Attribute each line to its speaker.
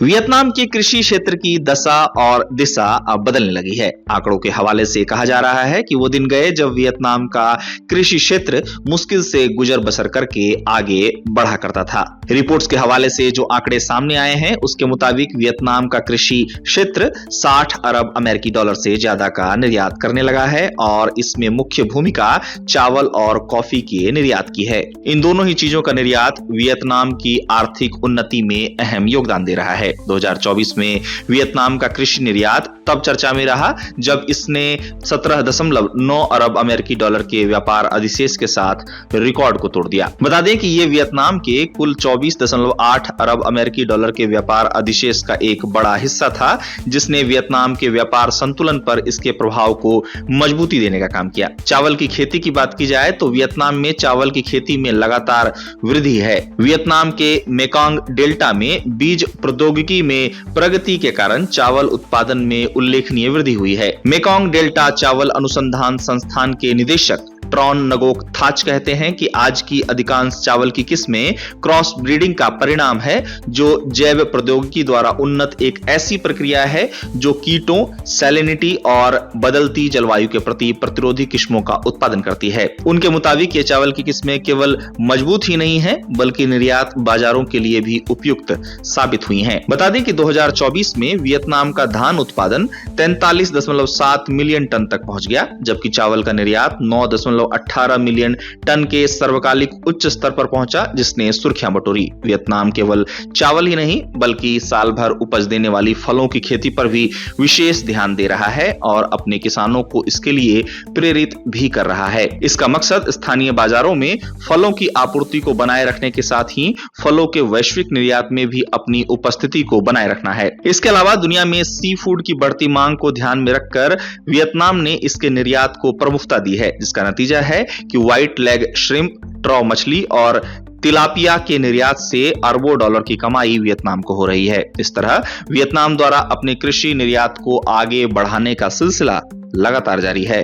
Speaker 1: Vietnam के कृषि क्षेत्र की दशा और दिशा अब बदलने लगी है। आंकड़ों के हवाले से कहा जा रहा है कि वो दिन गए जब वियतनाम का कृषि क्षेत्र मुश्किल से गुजर बसर करके आगे बढ़ा करता था। रिपोर्ट्स के हवाले से जो आंकड़े सामने आए हैं उसके मुताबिक वियतनाम का कृषि क्षेत्र 60 अरब अमेरिकी डॉलर से ज्यादा का निर्यात करने लगा है और इसमें मुख्य भूमिका चावल और कॉफी के निर्यात की है। इन दोनों ही चीजों का निर्यात वियतनाम की आर्थिक उन्नति में अहम योगदान दे रहा है। 2024 में वियतनाम का कृषि निर्यात तब चर्चा में रहा जब इसने 17.9 अरब अमेरिकी डॉलर के व्यापार अधिशेष के साथ रिकॉर्ड को तोड़ दिया। बता दें कि यह वियतनाम के कुल 24.8 अरब अमेरिकी डॉलर के व्यापार अधिशेष का एक बड़ा हिस्सा था, जिसने वियतनाम के व्यापार संतुलन पर इसके प्रभाव को मजबूती देने का काम किया। चावल की खेती की बात की जाए तो वियतनाम में चावल की खेती में लगातार वृद्धि है। वियतनाम के मेकोंग डेल्टा में बीज प्रौद्योगिकी में प्रगति के कारण चावल उत्पादन में उल्लेखनीय वृद्धि हुई है। मेकोंग डेल्टा चावल अनुसंधान संस्थान के निदेशक ट्रॉन नगोक थाच कहते हैं कि आज की अधिकांश चावल की किस्में क्रॉस ब्रीडिंग का परिणाम है, जो जैव प्रौद्योगिकी द्वारा उन्नत एक ऐसी प्रक्रिया है जो कीटों, सैलिनिटी और बदलती जलवायु के प्रति प्रतिरोधी किस्मों का उत्पादन करती है। उनके मुताबिक ये चावल की किस्में केवल मजबूत ही नहीं है बल्कि निर्यात बाजारों के लिए भी उपयुक्त साबित हुई हैं। बता दें कि 2024 में वियतनाम का धान उत्पादन 43.7 मिलियन टन तक पहुंच गया, जबकि चावल का निर्यात 9.18 मिलियन टन के सर्वकालिक उच्च स्तर पर पहुंचा, जिसने सुर्खियां बटोरी। वियतनाम केवल चावल ही नहीं बल्कि साल भर उपज देने वाली फलों की खेती पर भी विशेष ध्यान दे रहा है और अपने किसानों को इसके लिए प्रेरित भी कर रहा है। इसका मकसद स्थानीय बाजारों में फलों की आपूर्ति को बनाए रखने के साथ ही फलों के वैश्विक निर्यात में भी अपनी उपस्थिति को बनाए रखना है। इसके अलावा दुनिया में सी फूड की बढ़ती मांग को ध्यान में रखकर वियतनाम ने इसके निर्यात को प्रमुखता दी है, जिसका नतीजा है कि व्हाइट लेग श्रिम्प, ट्रॉ मछली और तिलापिया के निर्यात से अरबों डॉलर की कमाई वियतनाम को हो रही है। इस तरह वियतनाम द्वारा अपने कृषि निर्यात को आगे बढ़ाने का सिलसिला लगातार जारी है।